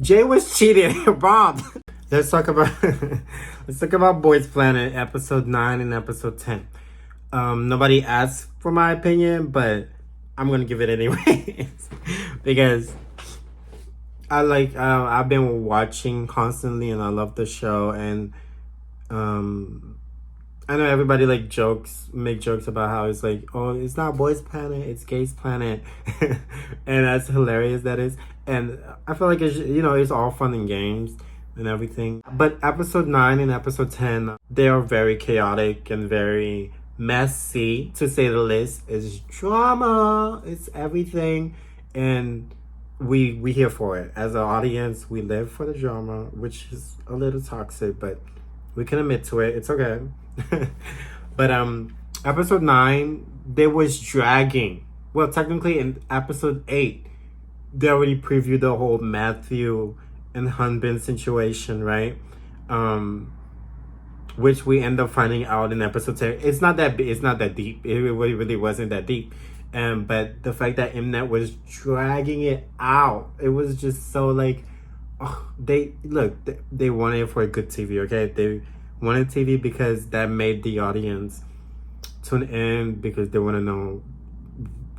Jay was cheating. Bob. Let's talk about let's talk about Boys Planet episode 9 and episode 10. Nobody asked for my opinion, but I'm gonna give it anyway because I've been watching constantly and I love the show, and um I know everybody make jokes about how it's like, oh, it's not Boys Planet, it's Gays Planet, and that's hilarious. That is, and I feel like it's all fun and games and everything. But episode 9 and episode 10, they are very chaotic and very messy, to say the least. It's drama, it's everything, and we here for it as an audience. We live for the drama, which is a little toxic, but we can admit to it. It's okay. But episode 9, they was dragging. Well, technically in episode 8, they already previewed the whole Matthew and Hanbin situation, right? Which we end up finding out in episode 10. It's not that deep. It really wasn't that deep. But the fact that Mnet was dragging it out, it was just so like, oh, they wanted it for a good TV, okay? They wanted TV because that made the audience tune in, because they want to know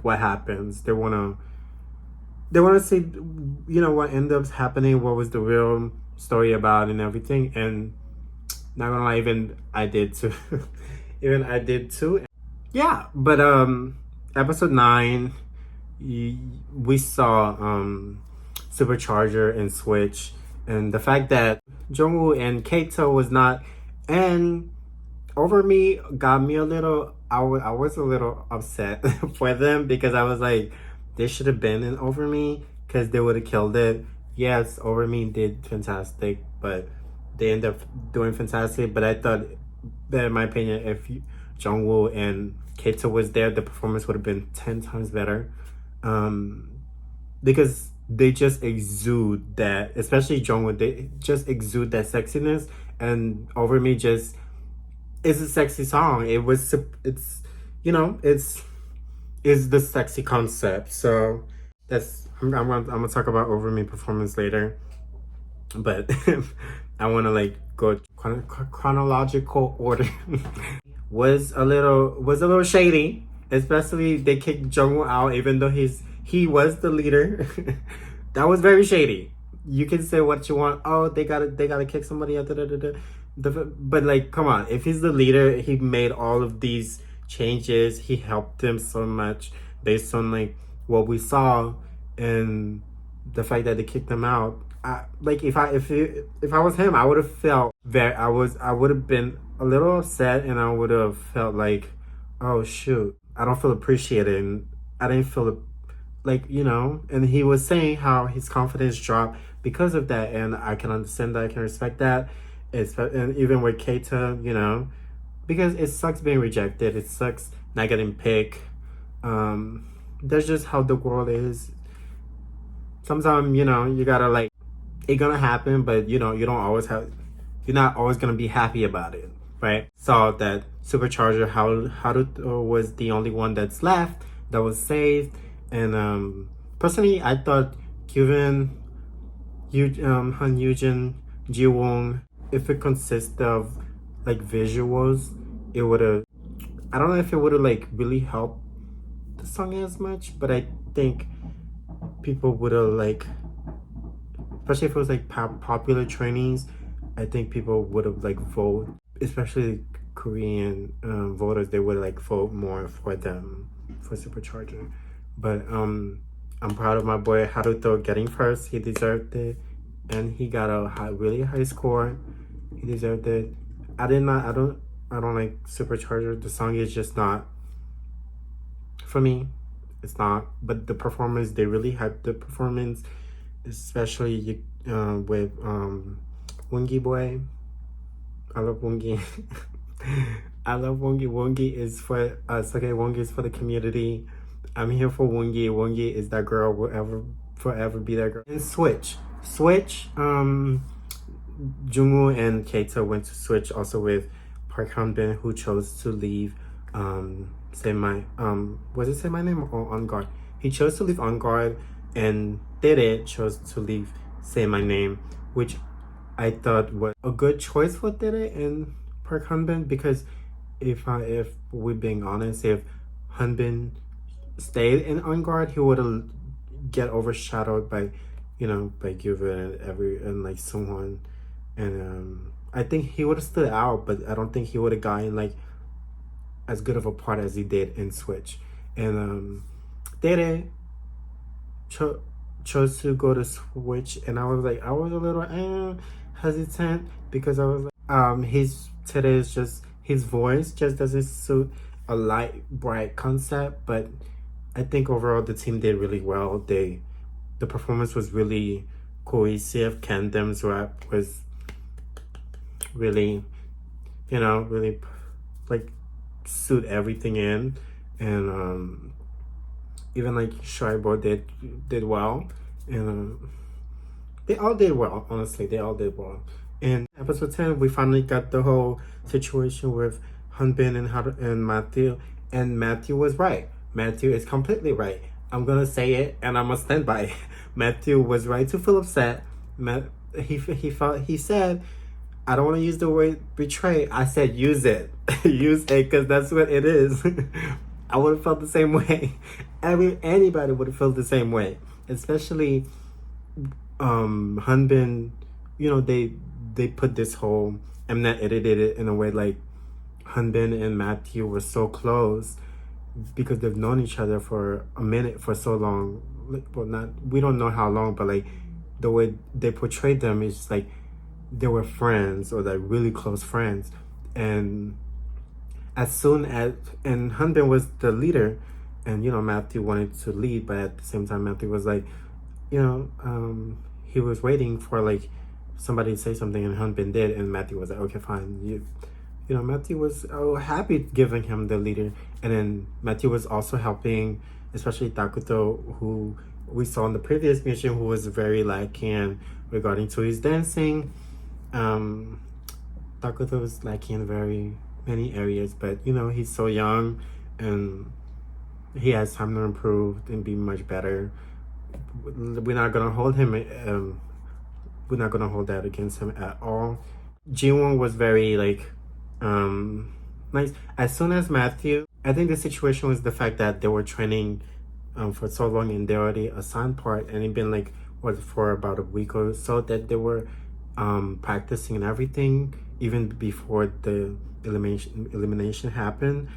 what happens. They want to see, what ends up happening, what was the real story about and everything. And not gonna lie, even I did too. Even I did too. Yeah, but episode 9, we saw Supercharger and Switch, and the fact that Jungwoo and Kato was not, and Over Me got me a little. I was a little upset for them, because I was like, they should have been in Over Me, because they would have killed it. Yes, Over Me did fantastic, but they ended up doing fantastic. But I thought that, in my opinion, if Jungwoo and Kato was there, the performance would have been 10 times better. Because they just exude that, especially Jungwoo, they just exude that sexiness, and Over Me just is a sexy song. It's the sexy concept. So I'm gonna talk about Over Me performance later, but I want to go chronological order. was a little shady, especially they kicked Jungwoo out even though he was the leader. That was very shady. You can say what you want. Oh, they gotta kick somebody out. But come on, if he's the leader, he made all of these changes. He helped them so much based on what we saw, and the fact that they kicked him out. If I was him, I would have felt I would have been a little upset, and I would have felt like, oh shoot, I don't feel appreciated, and I didn't feel and he was saying how his confidence dropped because of that, and I can understand that, I can respect that. And even with Keita, because it sucks being rejected, it sucks not getting picked. That's just how the world is. Sometimes, you gotta it's gonna happen, but you're not always gonna be happy about it, right? So that Supercharger, Haruto was the only one that's left that was saved. And personally, I thought Kyuhyun, Han Yujin, Jiwon, if it consists of visuals, it would have. I don't know if it would have really helped the song as much, but I think people would have especially if it was popular trainees. I think people would have vote, especially Korean voters. They would vote more for them, for Supercharger. But I'm proud of my boy Haruto getting first. He deserved it, and he got a really high score. He deserved it. I don't like Supercharger. The song is just not for me. It's not. But the performance, they really hyped the performance, especially with Wongi boy. I love Wongi. I love Wongi. Wongi is for us. Okay, Wongi is for the community. I'm here for Wongi. Wongi is that girl, will ever forever be that girl. And Switch, Jungwoo and Keita went to Switch also with Park Hanbin, who chose to leave Say My name or On Guard? He chose to leave On Guard, and chose to leave say my name, which I thought was a good choice for Tere and Park Hanbin, because if we're being honest, if Hanbin stayed in On Guard, he would have get overshadowed by, by Gyuvin and like someone, and I think he would have stood out, but I don't think he would have gotten like as good of a part as he did in Switch. And Tere chose to go to Switch, and I was a little hesitant, because I was like, his voice just doesn't suit a light, bright concept. But I think overall the team did really well. The performance was really cohesive. Kandem's rap was really, really like suit everything in, and even like Shaibo did well, and they all did well. Honestly, they all did well. In episode 10, we finally got the whole situation with Hanbin and Matthew, and Matthew was right. Matthew is completely right. I'm gonna say it, and I'm gonna stand by it. Matthew was right to feel upset. He said, I don't want to use the word betray. I said use it. Use it, because that's what it is. I would have felt the same way. Anybody would have felt the same way. Especially Hanbin, they put this whole, Mnet edited it in a way like Hanbin and Matthew were so close because they've known each other for a minute, for so long. Well, we don't know how long, but like the way they portrayed them is like they were friends, or like really close friends. And Hanbin was the leader, and Matthew wanted to lead, but at the same time Matthew was like, he was waiting for like somebody to say something, and Hanbin did, and Matthew was like, okay, fine. Matthew was happy giving him the leader. And then Matthew was also helping, especially Takuto, who we saw in the previous mission, who was very lacking regarding to his dancing. Takuto was lacking in very many areas, but he's so young, and he has time to improve and be much better. We're not gonna hold him. We're not gonna hold that against him at all. Jiwon was very like nice. As soon as Matthew, I think the situation was the fact that they were training for so long, and they already assigned part, and it been like for about a week or so that they were practicing and everything, even before the elimination happened.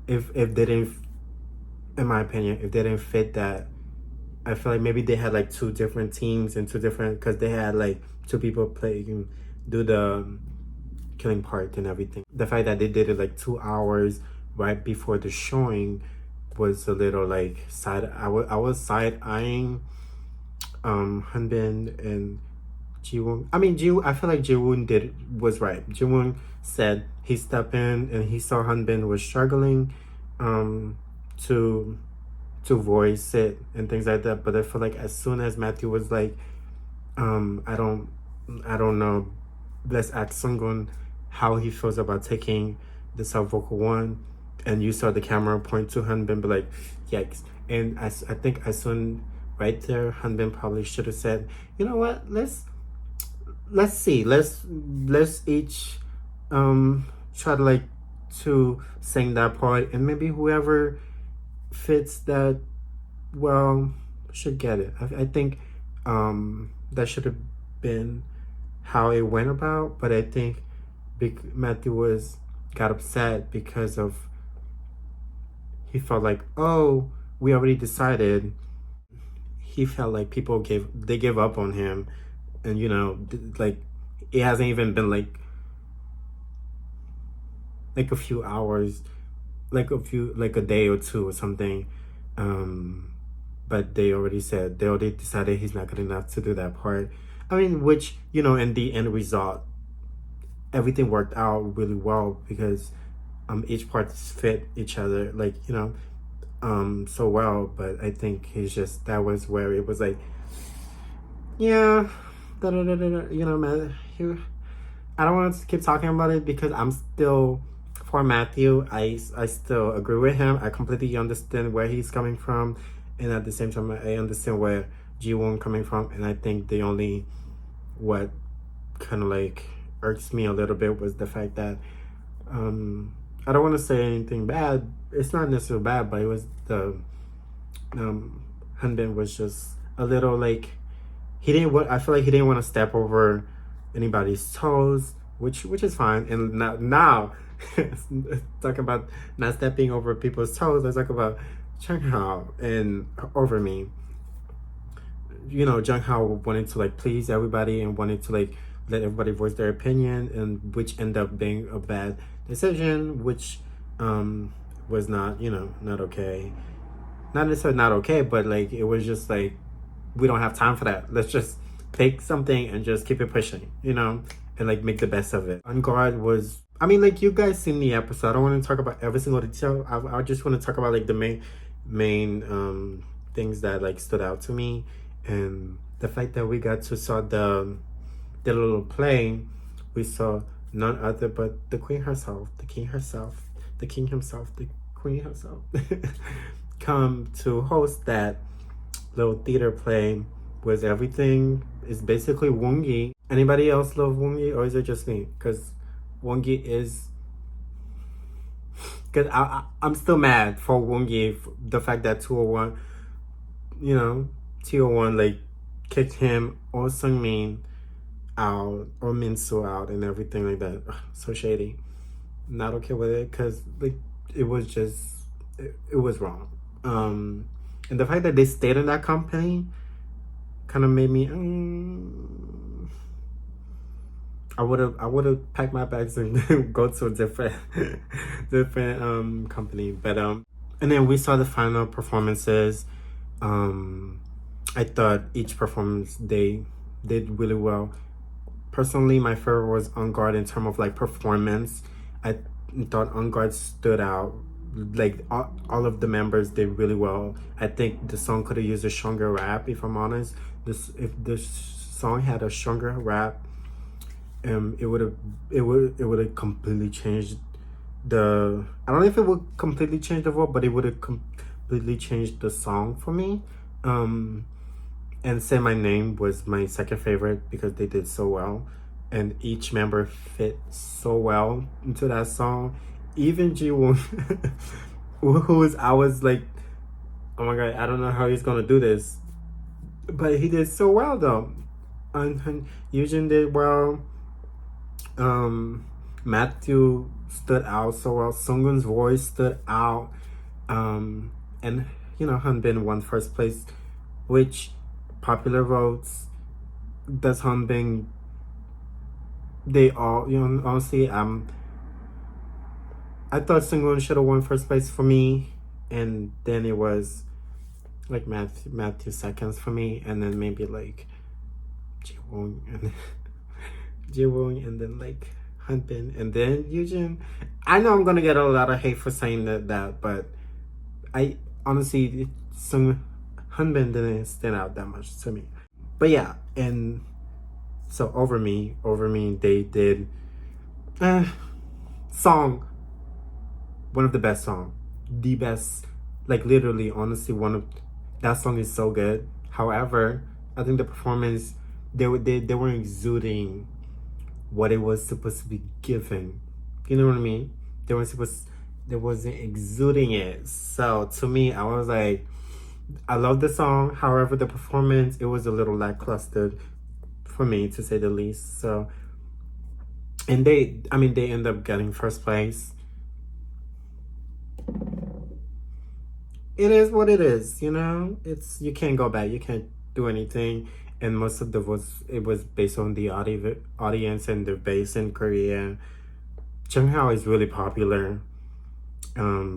If they didn't, in my opinion, if they didn't fit that, I feel like maybe they had like two different teams and two different, because they had like two people do the killing part and everything. The fact that they did it like 2 hours right before the showing was a little like I was side eyeing Hanbin and Jiwon. I feel like Jiwon was right. Jiwon said he stepped in and he saw Hanbin was struggling to voice it and things like that. But I feel like as soon as Matthew was like, I don't know, let's ask Sungun how he feels about taking the sub vocal one, and you saw the camera point to Hanbin, but like, yikes. And I think as soon right there, Hanbin probably should have said, you know what, let's see, let's each try to like to sing that part, and maybe whoever fits that well should get it. I think that should have been how it went about, but I think Matthew got upset because of, he felt like, oh, we already decided. He felt like people gave up on him, and like it hasn't even been like a few hours, like a day or two or something, but they already decided he's not good enough to do that part. Which in the end result, everything worked out really well, because each part fit each other so well. But I think that was where it was like, yeah, man, I don't want to keep talking about it, because I'm still for Matthew. I still agree with him. I completely understand where he's coming from, and at the same time I understand where Jiwon coming from, and I think the only what kind of like irks me a little bit was the fact that I don't want to say anything bad. It's not necessarily bad, but it was the Hanbin was just a little like he didn't want. I feel like he didn't want to step over anybody's toes, which is fine. And now talking about not stepping over people's toes, let's talk about Jung Hao and Over Me. You know, Jung Hao wanted to like please everybody and wanted to like let everybody voice their opinion, and which ended up being a bad decision, which was not, you know, not okay. Not necessarily not okay, but like it was just like we don't have time for that. Let's just take something and just keep it pushing, you know, and like make the best of it. On Guard was, I mean, like you guys seen the episode. I don't want to talk about every single detail. I just want to talk about like the main things that like stood out to me, and the fact that we got to saw the little play. We saw none other but the queen herself, the king herself, the king himself, the queen herself come to host that little theater play. Was everything is basically Wongi. Anybody else love Wongi, or is it just me? Because Wongi is, because I'm still mad for Wongi, the fact that 201, you know, 201 like kicked him or Sungmin out or Minsu out and everything like that. Ugh, so shady. Not okay with it, because like it was just it was wrong. And the fact that they stayed in that company kind of made me I would have packed my bags and go to a different company. But and then we saw the final performances. I thought each performance they did really well. Personally, my favorite was On Guard in terms of like performance. I thought On Guard stood out. Like all of the members did really well. I think the song could have used a stronger rap, if I'm honest. If this song had a stronger rap, it would have completely changed the, I don't know if it would completely change the vote, but it would have completely changed the song for me. And Say My Name was my second favorite because they did so well, and each member fit so well into that song. Even Jiwon, I was like, oh my god, I don't know how he's gonna do this, but he did so well though. And Eugene did well. Matthew stood out so well. Sunghoon's voice stood out. And you know, Hanbin won first place, which popular votes does Hanbin. They all, you know, honestly, I thought Sunghoon should have won first place for me, and then it was like Matthew seconds for me, and then maybe like Jiwon and Jiwon, and then like Hanbin, and then Eugene. I know I'm gonna get a lot of hate for saying that, but I honestly, Hanbin didn't stand out that much to me. But yeah, and so Over Me, they did song, one of the best song, the best, like literally, honestly, one of that song is so good. However, I think the performance, they were exuding what it was supposed to be given. You know what I mean? They wasn't exuding it. So to me, I was like, I love the song. However, the performance, it was a little lackluster for me, to say the least. So, and they end up getting first place. It is what it is, you know? You can't go back. You can't do anything. And most of the votes, it was based on the audience and the base in Korea. Jung Hao is really popular,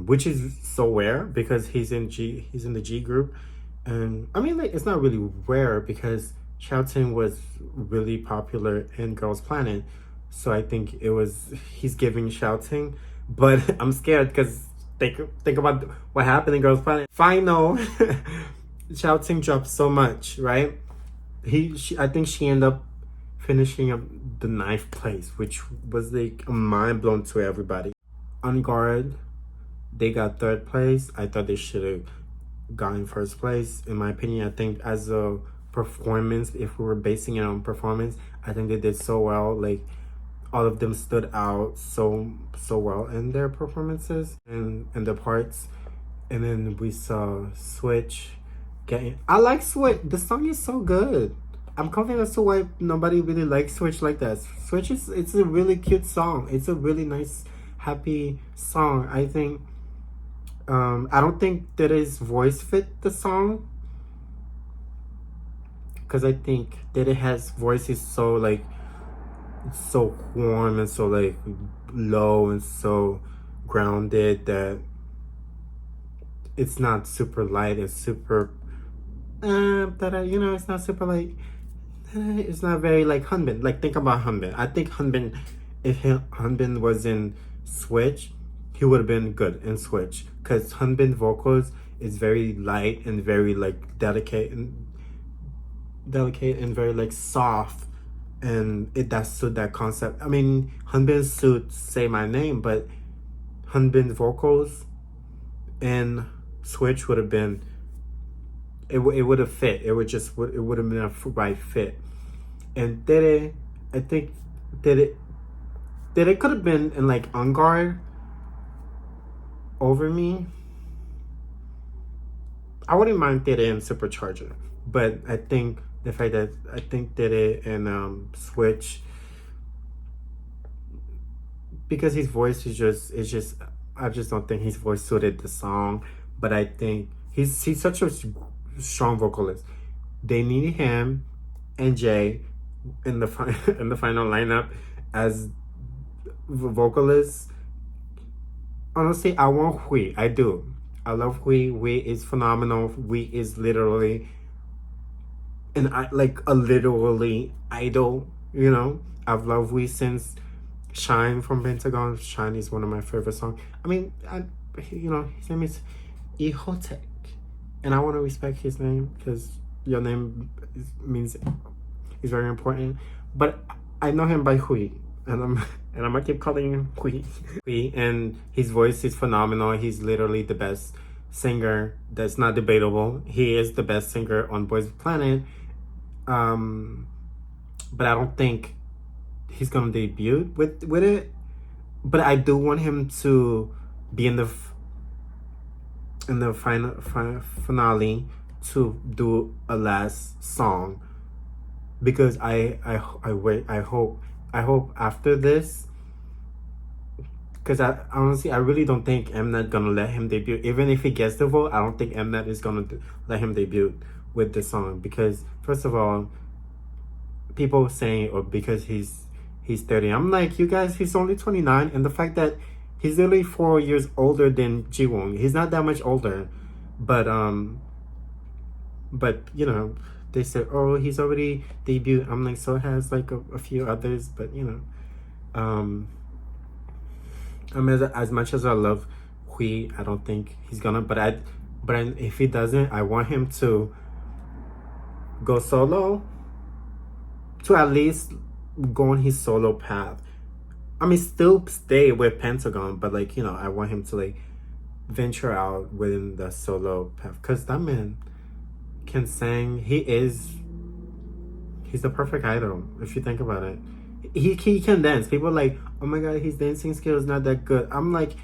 which is so rare because he's in the G group. And I mean, like, it's not really rare because Xiaoting was really popular in Girls Planet. So I think he's giving Xiaoting. But I'm scared because think about what happened in Girls Planet. Final, Xiaoting dropped so much, right? I think she ended up finishing up the 9th place, which was like a mind blown to everybody. On Guard, they got 3rd place. I thought they should have gotten first place. In my opinion, I think as a performance, if we were basing it on performance, I think they did so well. Like all of them stood out so well in their performances and the parts. And then we saw Switch getting. I like Switch. The song is so good. I'm confident as to why nobody really likes Switch like that. Switch is, it's a really cute song. It's a really nice, happy song. I think. I don't think that his voice fit the song, because I think that it has voice is so like, so warm and so like low and so grounded that it's not super light. It's super it's not super light. It's not very like Hanbin. Like, think about Hanbin. I think Hanbin, if Hanbin was in Switch, he would have been good in Switch, because Hanbin vocals is very light and very like delicate and very like soft, and it does suit that concept. I mean, Hanbin suits Say My Name, but Hanbin vocals and Switch would have been, it would have fit. It would have been a right fit. And Tere, I think Tere could have been in like On Guard over me. I wouldn't mind Tere and Supercharger, but I think the fact that I think Tere and Switch, because his voice is just I just don't think his voice suited the song. But I think he's such a strong vocalist. They needed him and Jay in the in the final lineup as vocalists. Honestly, I want Hui. I do. I love Hui. Hui is phenomenal. Hui is literally a literally idol. You know, I've loved Hui since Shine from Pentagon. Shine is one of my favorite songs. I mean, his name is Ihotech, and I want to respect his name, because your name means is very important. But I know him by Hui, and I'm gonna keep calling him Hui. Hui, and his voice is phenomenal. He's literally the best singer. That's not debatable. He is the best singer on Boys Planet. But I don't think he's gonna debut with it. But I do want him to be in the finale to do a last song, because I hope after this, because I honestly, I really don't think Mnet gonna let him debut. Even if he gets the vote, I don't think Mnet is gonna let him debut with this song, because first of all, people saying, or because he's 30. I'm like, you guys, he's only 29, and the fact that he's literally 4 years older than Jiwon. He's not that much older, but they said, oh, he's already debuted. I'm like, so has like a few others, but as much as I love Hui, I don't think he's gonna. But if he doesn't, I want him to go solo, to at least go on his solo path. I mean, still stay with Pentagon, but I want him to like venture out within the solo path, because that man can sing. He's the perfect idol, if you think about it. He can dance. People are like, oh my god, his dancing skills not that good. I'm like,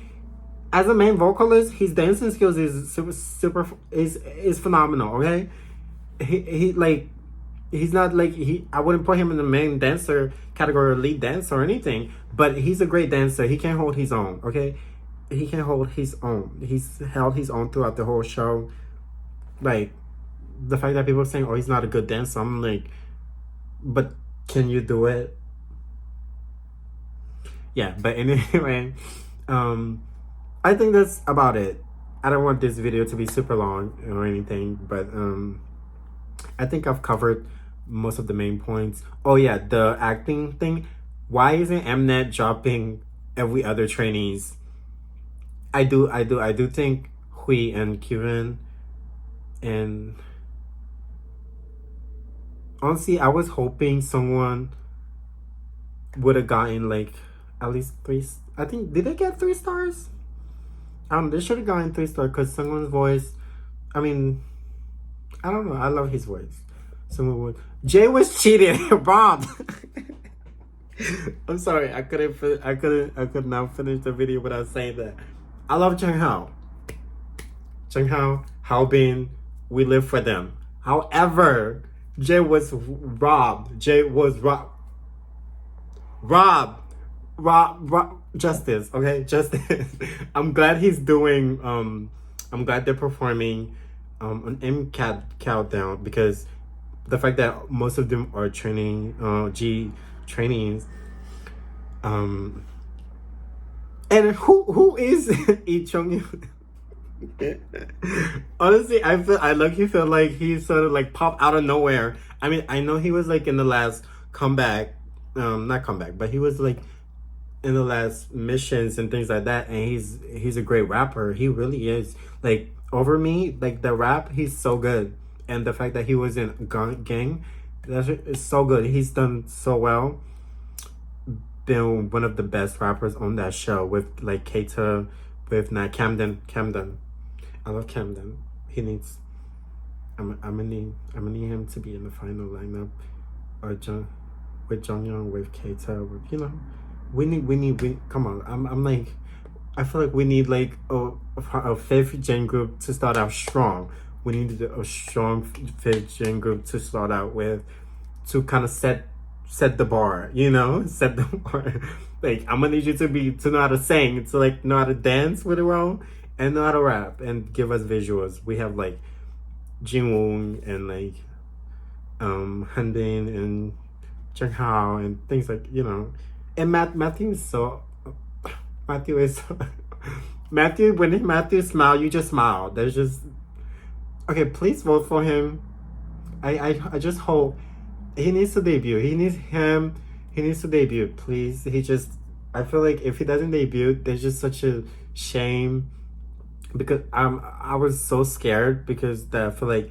as a main vocalist, his dancing skills is super is phenomenal. Okay, he's not like I wouldn't put him in the main dancer category or lead dancer or anything, but he's a great dancer. He can hold his own. Okay, he can hold his own. He's held his own throughout the whole show. Like, the fact that people are saying, oh, he's not a good dancer, I'm like, but can you do it? Yeah, but anyway, I think that's about it. I don't want this video to be super long or anything, but I think I've covered most of the main points. Oh yeah, the acting thing. Why isn't Mnet dropping every other trainees? I do think Hui and Kevin, and honestly, I was hoping someone would have gotten like at least 3. I think, did they get 3 stars? They should have gotten 3 stars, because someone's voice. I mean, I don't know. I love his voice. Someone would. Jay was cheating. Rob. I'm sorry. I could not finish the video without saying that. I love Jung Hao. Jung Hao, Hao Bin, we live for them. However, Jay was robbed. Jay was robbed. Rob, justice, okay, justice. I'm glad he's doing. I'm glad they're performing on MCAT countdown, because the fact that most of them are training G trainings. And who is Lee Chung? Honestly, I lucky feel like he sort of like popped out of nowhere. I mean, I know he was like in the last comeback, not comeback, but he was like in the last missions and things like that, and he's a great rapper. He really is. Like, Over Me, like the rap, he's so good. And the fact that he was in Gang, it's so good. He's done so well. Been one of the best rappers on that show with like Keita, with Camden. I love Camden. He needs. I'm gonna need him to be in the final lineup, or with Jonghyun, with Keita, with, you know, we need. Come on, I'm like, I feel like we need like a fifth gen group to start out strong. We need a strong fifth gen group to start out with, to kind of set the bar, you know, set the bar. Like, I'm gonna need you to know how to sing, to like know how to dance with it well, and know how to rap and give us visuals. We have like Jinwoong and like Hanbin and Jung Hao and things like, you know. And Matthew is so Matthew, when Matthew smile, you just smile. There's just, okay, please vote for him. I just hope he needs to debut. He needs to debut, please. I feel like if he doesn't debut, there's just such a shame, because I was so scared, because I feel like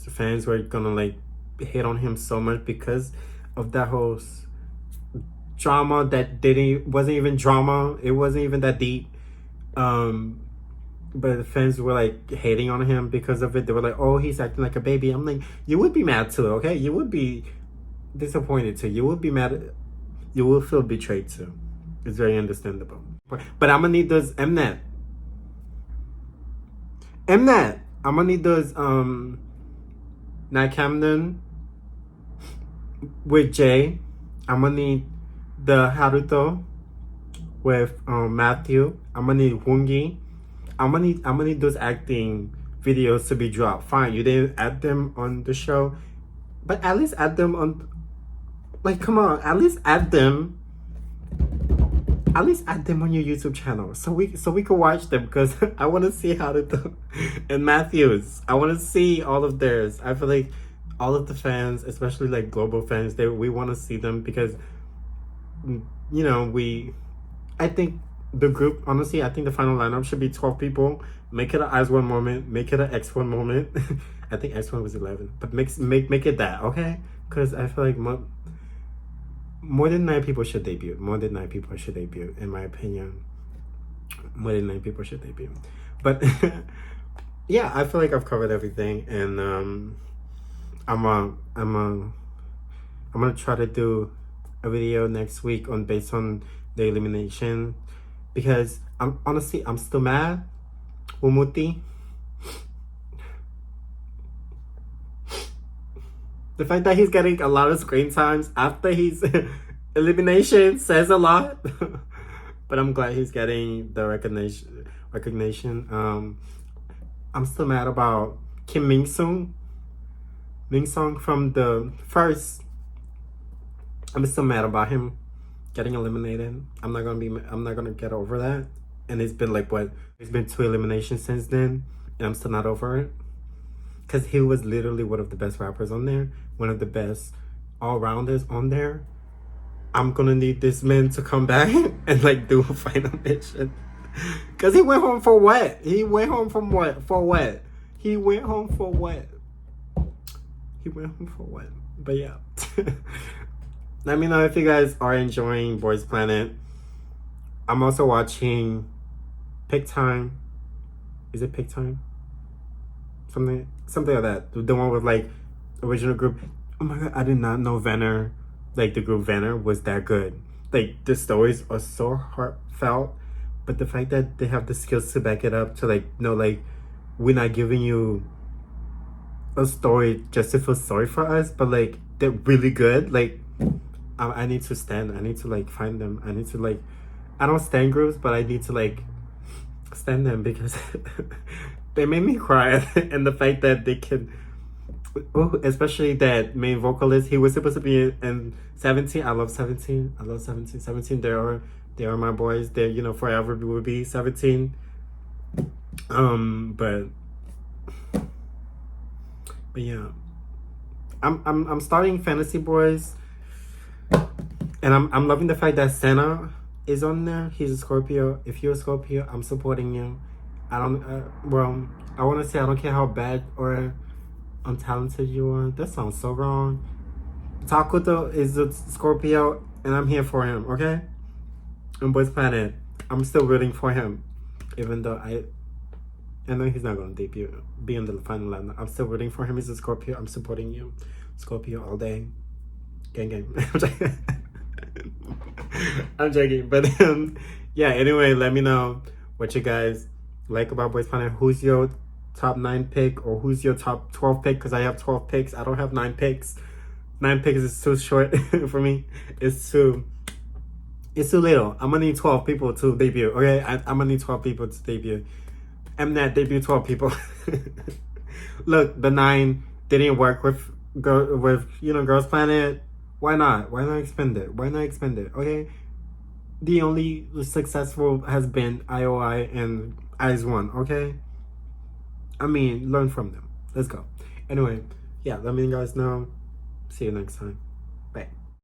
fans were gonna like hate on him so much because of that whole drama that wasn't even drama. It wasn't even that deep. But the fans were like hating on him because of it. They were like, "Oh, he's acting like a baby." I'm like, you would be mad too, okay? You would be disappointed too. You would be mad. You will feel betrayed too. It's very understandable. But I'm gonna need those Mnet. I'm gonna need those Nat Camden with Jay. I'm gonna need the Haruto with Matthew. I'm gonna need Hoongi. I'm gonna need those acting videos to be dropped. Fine, you didn't add them on the show, but at least add them on. Like, come on, at least add them. At least add them on your YouTube channel, so we can watch them, because I want to see Haruto and Matthews. I want to see all of theirs. I feel like all of the fans, especially like global fans, we want to see them, because, you know, I think the group, honestly, I think the final lineup should be 12 people. Make it an IZ*ONE moment. Make it an X1 moment. I think X1 was 11, but make it that, okay? Because I feel like more than 9 people should debut. More than 9 people should debut, in my opinion. More than 9 people should debut. But yeah, I feel like I've covered everything, and I'm gonna try to do a video next week based on the elimination, because I'm still mad with Muti. The fact that he's getting a lot of screen times after his elimination says a lot. But I'm glad he's getting the recognition. I'm still mad about Kim Min Sung from the first. I'm still mad about him getting eliminated. I'm not gonna get over that. And it's been like what? It's been 2 eliminations since then, and I'm still not over it. Because he was literally one of the best rappers on there, one of the best all-rounders on there. I'm gonna need this man to come back and like do a final mission. Because he went home for what? He went home from what? For what? He went home for what? He went home for what? But yeah. Let me know if you guys are enjoying Boys Planet. I'm also watching Pick Time. Is it Pick Time? Something like that. The one with like original group. Oh my god, I did not know Venner, like the group Venner, was that good. Like the stories are so heartfelt, but the fact that they have the skills to back it up, to like know like we're not giving you a story just to feel sorry for us, but like they're really good. Like I need to stand. I need to like find them. I need to like I don't stand groups, but I need to like stand them because they made me cry. And the fact that they can, oh, especially that main vocalist, he was supposed to be in 17. I love 17. I love 17. 17. They are my boys. They, you know, forever will be 17. But yeah, I'm starting Fantasy Boys, and I'm loving the fact that Senna is on there. He's a Scorpio. If you're a Scorpio, I'm supporting you. I don't. Well, I want to say I don't care how bad or untalented you are. That sounds so wrong. Takuto is a Scorpio, and I'm here for him. Okay. On Boys Planet, I'm still rooting for him, even though I know he's not gonna debut, be in the final lineup. I'm still rooting for him. He's a Scorpio. I'm supporting you, Scorpio all day. Gang gang. I'm joking, but yeah. Anyway, let me know what you guys like about Boys Planet. Who's your top 9 pick, or who's your top 12 pick? Because I have 12 picks. I don't have 9 picks. 9 picks is too short for me. It's too little. I'm gonna need 12 people to debut. Okay, I'm gonna need 12 people to debut. Mnet debut 12 people. Look, the 9 didn't work with Girls Planet. Why not? Why not expand it? Why not expand it? Okay. The only successful has been IOI and IZ*ONE. Okay. I mean, learn from them. Let's go. Anyway, yeah. Let me guys know. See you next time. Bye.